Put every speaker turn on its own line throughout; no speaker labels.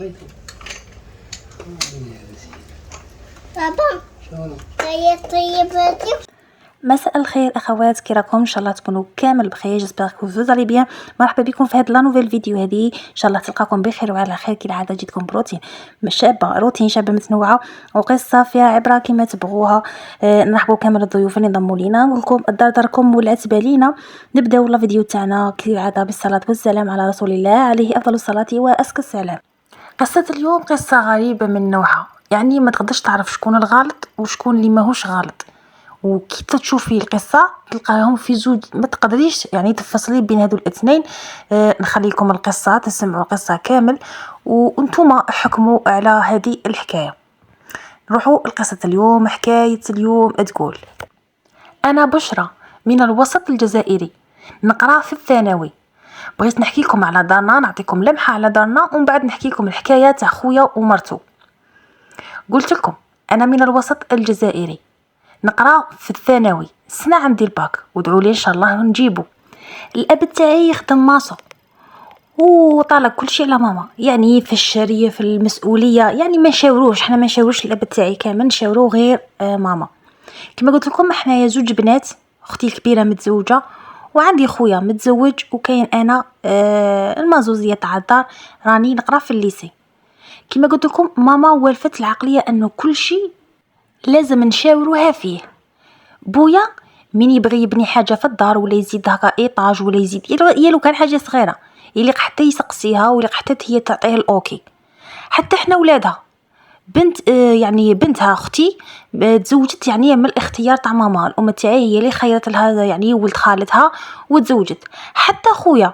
بابا طيب.
مساء الخير اخوات، كي راكم؟ ان شاء الله تكونوا كامل بخير. جيسبر كو فوز علي بيان. مرحبا بكم في هذا لا نوفيل فيديو هذه. ان شاء الله تلقاكم بخير وعلى خير. كي العاده جيتكم بروتين شابه، روتين شابه متنوعه وقصه فيها عبره كما تبغوها. نرحبوا كامل الضيوف اللي انضموا لينا. نقول لكم الدار داركم ولات بالينا. نبداو الفيديو تاعنا كي العاده بالصلاه والسلام على رسول الله عليه افضل الصلاه وازكى السلام. قصه اليوم قصه غريبه من نوعها، يعني ما تقدرش تعرف شكون الغلط وشكون اللي ماهوش غلط، وكي تشوفي القصه تلقاهم في زوج، ما تقدريش يعني تفصلي بين هذو الاثنين. نخليكم القصه تسمعوا القصه كامل وانتم حكموا على هذه الحكايه. نروحوا القصه اليوم. حكايه اليوم تقول: انا بشرى من الوسط الجزائري، نقرا في الثانوي. بغيت نحكي لكم على دارنا، نعطيكم لمحه على دارنا ومن بعد نحكي لكم الحكايه تاع خويا ومرتو. قلت لكم انا من الوسط الجزائري، نقرا في الثانوي، السنه عندي الباك، ودعوا لي ان شاء الله نجيبو. الاب تاعي يخدم ماسو وطالب كل شيء على ماما، يعني في الشريه في المسؤوليه، يعني ما نشاوروش، حنا ما نشاوروش الاب تاعي كامل، نشاورو غير ماما. كما قلت لكم احنا زوج بنات، اختي الكبيره متزوجه وعندي خويا متزوج، وكاين انا المازوزيه تاع الدار راني نقرا في الليسي. كما قلت لكم ماما والفت العقليه انه كل شيء لازم نشاوروها فيه. بويا من يبغي يبني حاجه في الدار ولا يزيد هكا ايطاج ولا يزيد يلو كان حاجه صغيره يليق حتى يسقسيها ويليق حتى هي تعطيه الاوكي. حتى احنا ولادها بنت يعني بنتها اختي تزوجت يعني من الاختيار تاع ماما. الام تاعي هي اللي خيرت لها يعني ولد خالتها وتزوجت. حتى خويا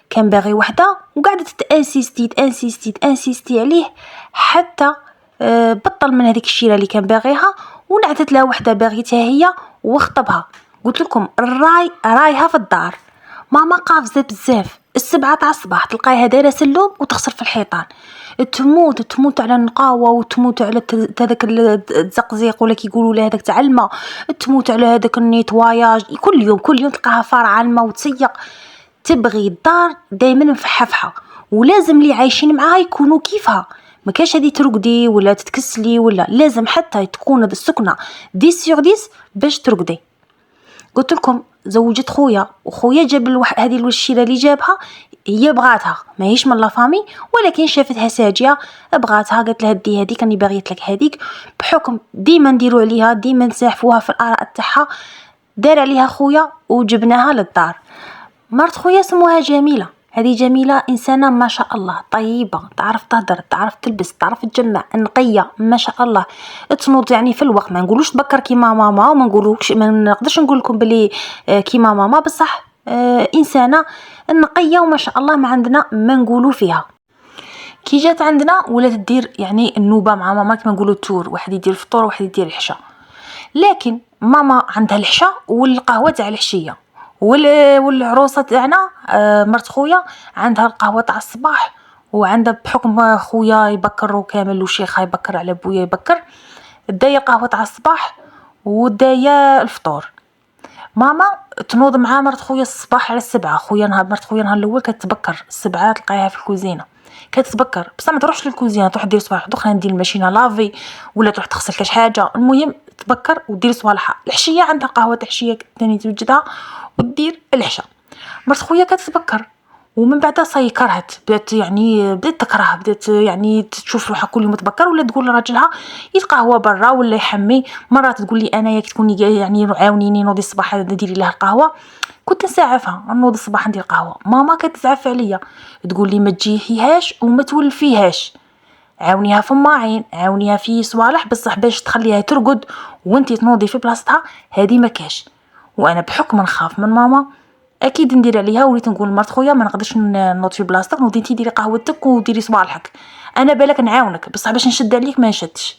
كان باغي وحده وقعدت تانسيستي عليه حتى بطل من هذيك الشيره اللي كان باغيها ونعتت لها وحده باغيتها هي وخطبها. قلت لكم رايها في الدار. ماما قافزه بزاف. السبعة تاع الصباح تلقايها دايره سلوم وتخسر في الحيطان، تموت على النقاوه وتموت على هذاك الزقزيق ولا كيقولوا له هذاك تاع الماء، تموت على هذاك النيتواياج. كل يوم تلقاها فارعه الماء وتسيق. تبغي الدار دائما مفحفحه، ولازم اللي عايشين معاها يكونوا كيفها. ما كاش هذه ترقدي ولا تتكسلي، ولا لازم حتى تكون السكنه 10 sur 10 باش ترقدي. قلت لكم زوجت خويا، وخويا جاب هذه الوشيره اللي جابها هي بغاتها، ماهيش من لا فامي، ولكن شافتها ساجيه بغاتها، قالت لها دي هذيك راني باغيت لك هذيك. بحكم ديما نديروا عليها، ديما نساحفوها في الاراء تاعها، دار عليها خويا وجبناها للدار. مرت خويا سموها جميله. هذه جميله انسانه ما شاء الله، طيبه، تعرف تهدر، تعرف تلبس، تعرف تجمع، نقيه ما شاء الله، تنوض يعني في الوقت. ما نقولوش تبكر كيما ماما، وما نقولوش ما نقدرش نقول لكم بلي كيما ماما، بصح انسانه نقيه وما شاء الله ما عندنا ما نقولوا فيها. كي جات عندنا ولات تدير يعني النوبه مع ماما، كما نقولوا التور، واحد يدير الفطور وواحد يدير العشاء. لكن ماما عندها العشاء والقهوه تاع العشيه، والعروسه تاعنا مرت خويا عندها القهوه تاع الصباح، وعندها بحكم خويا يبكر وكامل وشيخها يبكر على بويا يبكر، دايه القهوه تاع الصباح ودايه الفطور. ماما تنوض مع مرت خويا الصباح على 7. مرت خويا نهار الاول كتبكر 7 تلقاها في الكوزينه كتبكر، بصح ما تروحش للكوزينه، تروح دير صباح دخل ندير الماشينه لافي ولا تروح تغسل كاش حاجه. المهم تبكر ودير صوالحها. العشيه عندها قهوه عشيه ثاني توجدها ودير العشاء. مرت خويا كتبكر ومن بعد كرهت، بدات تكره، بدات يعني تشوف روحها كل يوم تبكر، ولا تقول لراجلها يلقى هو برا ولا يحمي. مرات تقول لي انا ياك تكوني يعني عاونيني نوضي الصباح نديري لها القهوه، كنت نساعفها نوض الصباح ندير قهوه. ماما كتزعف عليا تقول لي ما تجيهيهاش وما تولفيهاش، عاونيها في الماعين، عاونيها في صوالح، بصح باش تخليها ترقد وانتي تنوضي في بلاصتها هذه ما كاش. وانا بحكم نخاف من ماما اكيد ندير عليها، وليت نقول لمرت خويا ما نقدرش نوض في بلاصتك، نوضي انتي ديري قهوتك وديري صبالحك، انا بالك نعاونك بصح باش نشد عليك ما نشدش.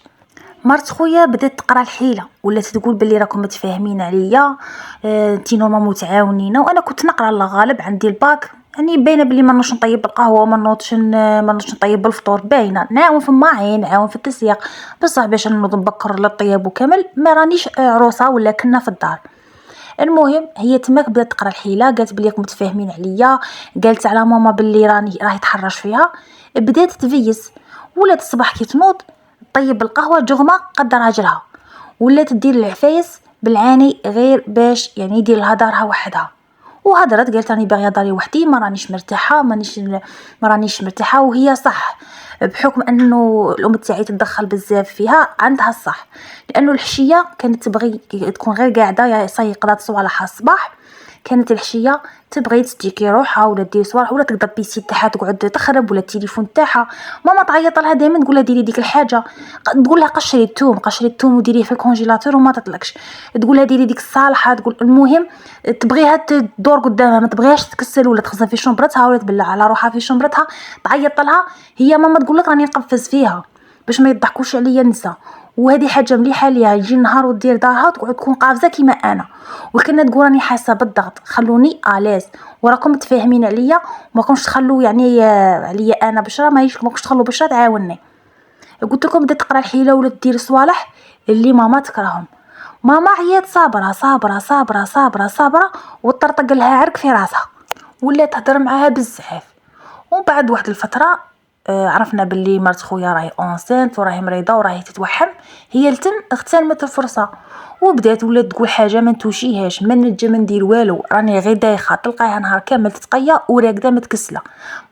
مرت خويا بدات تقرا الحيله، ولات تقول بلي راكم متفاهمين عليا، انتي نورمالمون تعاونينا. وانا كنت نقرا الله غالب عندي الباك، يعني باينه بلي ما نوضش نطيب القهوه، ما نوضش نطيب الفطور، باينه نعاون في الماعين، نعاون في التسياق، بصح باش نوض نبكر للطياب وكامل ما رانيش عروسه ولا كنا في الدار. المهم هي تماك بدات تقرا الحيله، قالت بلي راكم متفاهمين عليا، قالت على ماما بلي راهي تحرش فيها، بدات تفيس ولات الصباح كي تنوض طيب القهوه جغمه قد راجلها، ولات تدير العفايس بالعاني غير باش يعني يدير لها دارها وحدها. وهضرت قالت راني باغيه داري وحدي، ما رانيش مرتاحه، ما رانيش مرتاحه. وهي صح، بحكم انه الام تاعي تتدخل بزاف فيها عندها الصح، لانه الحشيه كانت تبغي تكون غير قاعده يا قضات صوالحها الصباح، كانت الحشيه تبغي تستيكي روحها ولا دير صوالح ولا تقدر بيسي تاعها تقعد تخرب ولا التليفون تاعها. ماما تعيط لها دائما تقول لها ديري ديك الحاجه، تقول لها قشري الثوم وديريه في الكونجيلاتور وما تطلقش، تقول لها ديري ديك الصالحه، تقول المهم تبغيها تدور قدامها، ما تبغيهاش تكسل ولا تخزن في شنبرتها ولا تبلع على روحها في شنبرتها. تعيط لها هي ماما تقول لك راني نقفز فيها باش ما يضحكوش عليا النساء، وهذه حاجه مليحه ليها. يجي النهار ودير دارها تقعد تكون قافزه كيما انا، وكنا تقول راني حاسه بالضغط خلوني الاز وراكم متفاهمين عليا وما راكمش تخلوا يعني عليا انا بشرى ما راكمش تخلوا بشرى تعاونني. قلت لكم بدات تقرا الحيله ولا دير صوالح اللي ماما تكرههم. ماما عيات صابره صابره صابره صابره صابره وطرطق لها عرق في راسها، ولا تهضر معاها بزاف. ومن بعد واحد الفتره عرفنا باللي مرت خويا راهي اونسنت وراهي مريضه وراهي تتوحم. هي اغتنمت الفرصه وبدات ولات تقول حاجه ما نتوشيهاش، ما نجم ندير والو، راني غير دايخه. تلقاها نهار كامل تتقيا وراقده متكسله،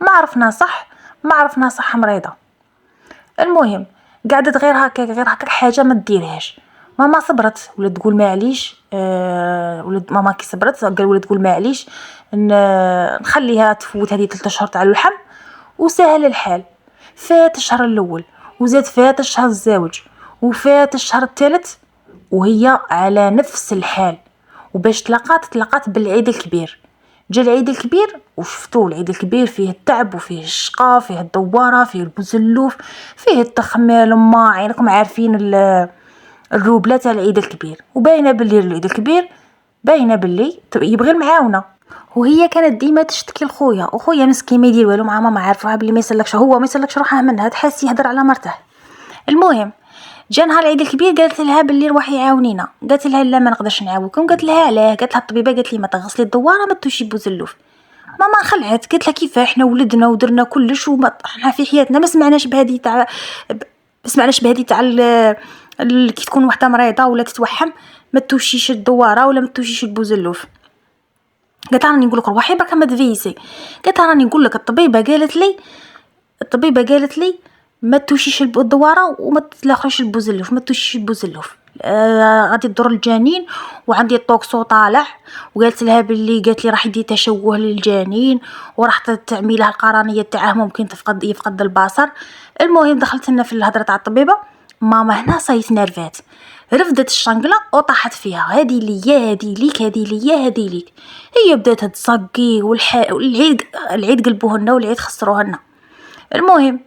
ما عرفنا صح ما عرفنا صح مريضه. المهم قعدت غير هكا حاجه ما ديرهاش. ماما صبرت ولا تقول معليش ولد ماما كي صبرت قال ولا تقول معليش نخليها تفوت هذه 3 اشهر تاع اللحم وسهل الحال. فات الشهر الاول وزاد فات الشهر الزاوج وفات الشهر الثالث وهي على نفس الحال. وباش تلقات بالعيد الكبير. جا العيد الكبير وشفتوا العيد الكبير فيه التعب وفيه الشقا، فيه الدواره، فيه البوزلوف، فيه التخمال، ما عينكم عارفين الروبله تاع العيد الكبير. وباينه باللي العيد الكبير باينه باللي يبغي المعاونه. وهي كانت ديما تشتكي لخويا، وخويا مسكين ما يدير والو مع ماما، عارفها بلي ما يسلكش هو ما يسلكش روحه منها، تحس يهدر على مرته. المهم جا نهار العيد الكبير قالت لها باللي روحي عاونينا، قالت لها لا ما نقدرش نعاونكم. قالت لها علاه؟ قالت لها الطبيبه قالت لي ما تغسلي الدواره ما تشي بوزلوف. ماما خلعت قالت لها كيف احنا ولدنا ودرنا كلش وما احنا في حياتنا ما سمعناش بهذه تاع كي تكون وحده مريضه ولا تتوحم ما توشيش الدواره ولا ما توشيش البوزلوف. قالت لها راني نقول لك روحي برك ما تفيسي. قالت لها راني نقول لك الطبيبه قالت لي ما توشيش الدواره وما تلاخرش البوزلوف، ما توشيش البوزلوف غادي تضر الجنين وعندي الطوكسو طالع. وقالت لها باللي قالت لي راح يدي تشوه للجنين وراح تعمي له القرنيه تاعه ممكن يفقد البصر. المهم دخلت لنا في الهضره تاع الطبيبه. ماما هنا صايت نرفات، رفدت الشنقله وطاحت فيها، هذه ليا هذه ليك هذه ليا هذه ليك. هي بدات تصقي العيد قلبوه لنا والعيد خسروه لنا. المهم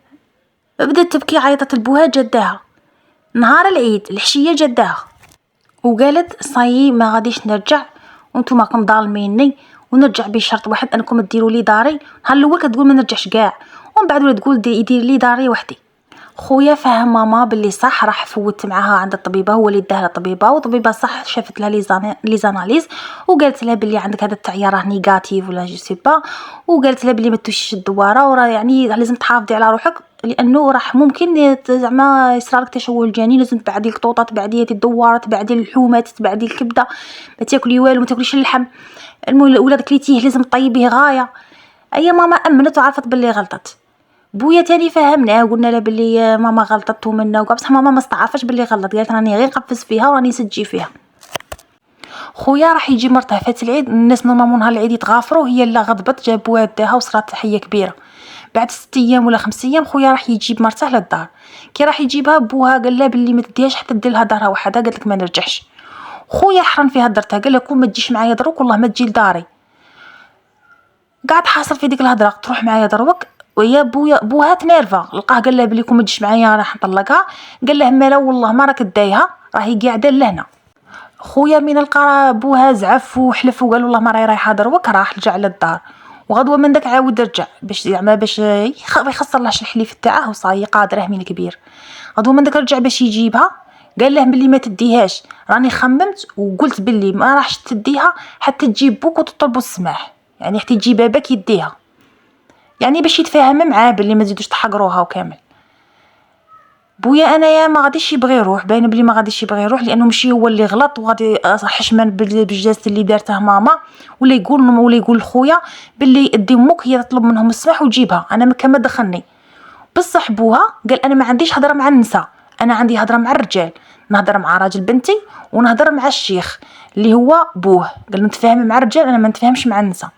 بدات تبكي، عيطت لبوها جداها نهار العيد الحشيه جداها وقالت صاي ما غاديش نرجع وانتم راكم ظالميني، ونرجع بشرط واحد انكم ديروا لي داري. نهار الاول كتقول ما نرجعش كاع، ومن بعد ولا تقول يدير لي داري وحدي. خويا ماما باللي صح، راح فوت معاها عند الطبيبه، هو اللي داها للطبيبه، والطبيبه صح شافت لها لي زاناليز وقالت لها باللي عندك هذا التعيار راه نيجاتيف ولا جو سي با، وقالت لها باللي ما توشيش الدواره وراه يعني لازم تحافظي على روحك لانه راح ممكن زعما يصرالك تشوه الجنين، لازم تبعدي القطوطه، تبعدي هذه الدواره، تبعدي اللحومات، تبعدي الكبده، ما تاكلي والو، ما تاكليش اللحم. المهم ولادك كليتيه لازم طيبيه غايه. اي ماما امنت وعرفت باللي غلطت. بويا تاني فهمناه وقلنا له باللي ماما غلطت ومنا وكاع، بصح ماما ما استعرفش باللي غلط، قالت راني غير نقفز فيها وراني سجي فيها. خويا راح يجي مرته فات العيد، الناس نورمالمون نهار العيد يتغافروا، هي لا غضبت جابوها داها وصرات تحيه كبيره. بعد 6 ايام ولا 5 ايام خويا راح يجيب مرته للدار. كي راح يجيبها بوها قال لها باللي ما تديهاش حتى دير لها دارها وحدها، قالت لك ما نرجعش. خويا حرم فيها درتها، قال لها كون ما تجيش معايا دروك والله ما تجي لداري. قاعد حاصل في ديك الهضره تروح معايا دروك، ويا بوها تنرفا لقاه قال لها بلي كون ما تجيش معايا راح نطلقها. قال له مالا والله ما راك دايها راهي قاعده لهنا. خويا من لقى بوها زعف وحلف وقال والله ما راهي رايحه دروك، راح رجع للدار وغدوه من داك عاود رجع باش زعما باش يخسر لهاش الحليف تاعه وصاي قادره من كبير. غدوه من داك رجع باش يجيبها، قال له بلي ما تديهاش، راني خممت وقلت بلي ما راحش تديها حتى تجيب بوك وتطلبوا السماح، يعني حتى يجيب باك يديها، يعني باش يتفاهم معاه باللي ما تزيدوش تحقروها وكامل. بويا انايا ما غاديش يبغي يروح، باين بلي ما غاديش يبغي يروح لانه ماشي هو اللي غلط، وغادي حشما بالجاست اللي دارته ماما، ولا يقول لخويا باللي ادي امك هي تطلب منهم السماح وتجيبها، انا كما دخلني. بصح بوها قال انا ما عنديش هضره مع النساء، انا عندي هضره مع الرجال، نهضر مع راجل بنتي ونهضر مع الشيخ اللي هو بوه. قال نتفاهم مع الرجال، انا ما نتفاهمش مع النساء.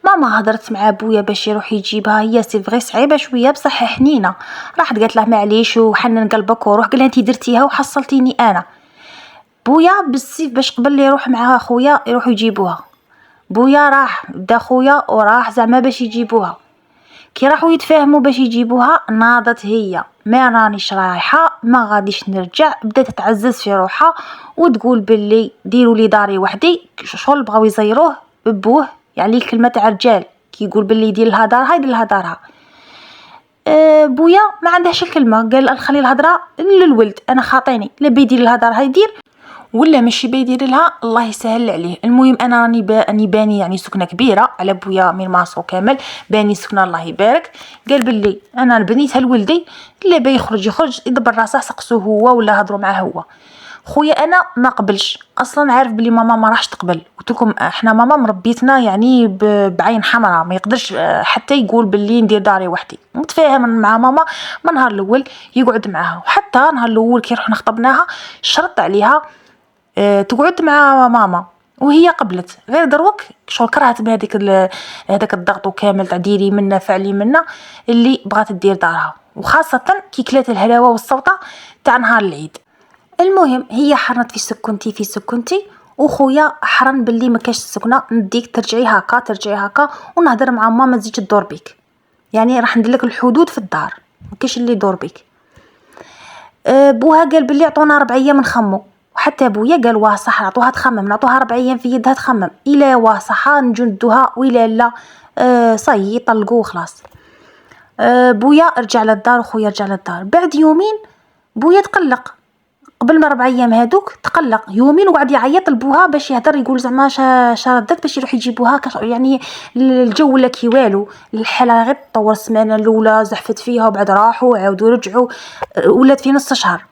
ماما هضرت مع بويا باش يروح يجيبها، هي سي فغي صعيبه شويه بصح حنينه. راحت قالت له معليش وحنن قلبك وروح، قال لها انت درتيها وحصلتيني انا. بويا بالسيف باش قبل لي يروح معها خويا يروحوا يجيبوها. بويا راح دا خويا وراح زعما باش يجيبوها. كي راحوا يتفاهموا باش يجيبوها ناضت هي ما رانيش رايحه، ما غاديش نرجع، بدات تعزز في روحها وتقول باللي ديروا لي داري وحدي. شغل بغاو يزيروه ببوه، يعني كلمه تاع رجال كي يقول باللي يدير لها دارها يدير لها دارها. بويا ما عندهاش الكلمه، قال نخلي الهضره للولد، انا خاطيني لا بيدير لها دارها يدير ولا ماشي بيدير لها الله يسهل عليه. المهم انا راني باني يعني سكنه كبيره على بويا من ماسو كامل، باني سكنه الله يبارك. قال باللي انا بنيتها لولدي، اللي باي يخرج يدبر راسه سقسوه هو ولا هضروا معاه هو. خويا انا ما قبلش اصلا، عارف بلي ماما ما راحش تقبل. قلت لكم احنا ماما مربيتنا يعني بعين حمراء، ما يقدرش حتى يقول باللي ندير داري وحدي. متفاهم مع ماما من نهار الاول يقعد معاها، وحتى نهار الاول كي رحنا خطبناها شرط عليها تقعد مع ماما وهي قبلت. غير دروك شغل كرهت بهذيك هذاك الضغط وكامل تاع ديري منا فعلي منا، اللي بغات تدير دارها، وخاصه كي كلات الهلاوه والصوته تاع نهار العيد. المهم هي حرنت في سكنتي وخويا حرن باللي ما كاش السكنه، نديك ترجعي هكا ونهضر مع ماما تزيد تدور بيك، يعني راح ندير لك الحدود في الدار، ما كاش اللي يدور بيك. بوها قال باللي عطونا 4 ايام نخمو، وحتى بويا قال واه صح نعطوها تخمم، نعطوها 4 ايام في يدها تخمم، الا واه صح نجو ندوها ولا لا صاي يطلقوا وخلاص. بويا رجع للدار وخويا رجع للدار. بعد يومين بويا تقلق، قبل ما 4 ايام هادوك تقلق يومين وقعد يعيط لبوها باش يهدر، يقول زعما شردت باش يروح يجيبوها، يعني الجو ولا كي والو، الحاله غير تطور. السمانه الاولى زحفت فيها وبعد راحوا عاودوا رجعوا، ولات في نص شهر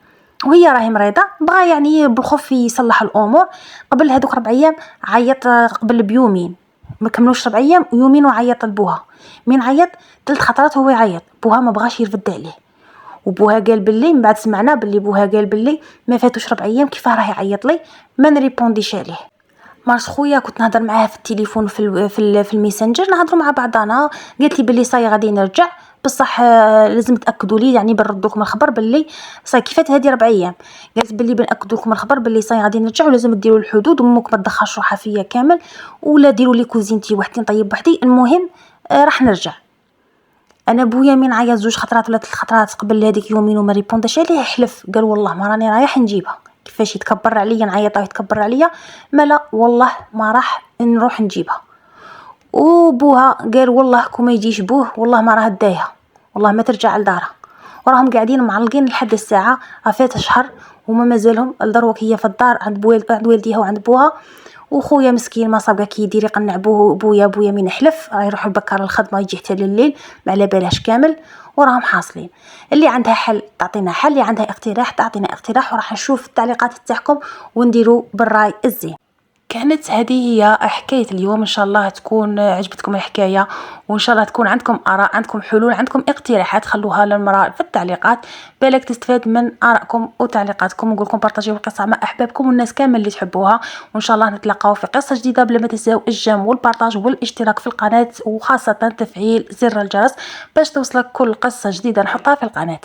وهي راهي مريضه. بغى يعني بالخوف يصلح الامور. قبل هذوك 4 ايام عيط، قبل بيومين ما كملوش 4 ايام يومين وعيط لبوها. من عيط 3 خطرات هو يعيط، بوها ما بغاش يرد عليه. وبوها قال باللي من بعد سمعنا باللي بوها قال باللي ما فاتوش 4 ايام كيفاه راه يعيط لي ما نريبونديش عليه. مارس خويا كنت نهضر معاه في التليفون في الميسنجر، نهضروا مع بعضنا. قالت لي باللي صاي غادي نرجع، بصح لازم تاكدوا لي يعني بنردوكم الخبر باللي صاي كيفات هذه 4 ايام. قالت باللي بناكدوكم الخبر باللي صاي غادي نرجع، ولازم ديروا الحدود، وامك ما تدخلش روحها فيا كامل، ولا ديروا لي كوزينتي وحدي نطيب وحدي. المهم راح نرجع. انا بويا من عيط 2 خطرات ولا 3 خطرات قبل هذيك يومين وما ريبونداش عليه، حلف قال والله ما راني رايح نجيبها. كيفاش يتكبر عليا نعيط يتكبر عليا، مالا والله ما راح نروح نجيبها. وبوها قال والله كون ما يجيش بوه والله ما راه دايها، والله ما ترجع لدارها. وراهم قاعدين معلقين لحد الساعه فات شهر وما مازالهم لدروك هي في الدار عند والديها وعند بوها. وخويا مسكين ما صابقه كي يدير يقنع بويا من حلف يروح البكار الخدمه يجي حتى لليل ما على بالهاش كامل. وراهم حاصلين. اللي عندها حل تعطينا حل، اللي عندها اقتراح تعطينا اقتراح، وراح نشوف التعليقات تاعكم ونديروا بالراي الزين. كانت هذه هي حكاية اليوم، إن شاء الله تكون عجبتكم الحكاية، وإن شاء الله تكون عندكم آراء، عندكم حلول، عندكم اقتراحات خلوها للمرأة في التعليقات، بالك تستفاد من آرائكم وتعليقاتكم. ونقول لكم بارطاجيو القصة مع أحبابكم والناس كامل اللي تحبوها، وإن شاء الله نتلاقاو في قصة جديدة. بلا ما تنساو الجيم والبارطاج والاشتراك في القناة، وخاصة تفعيل زر الجرس باش توصلك كل قصة جديدة نحطها في القناة.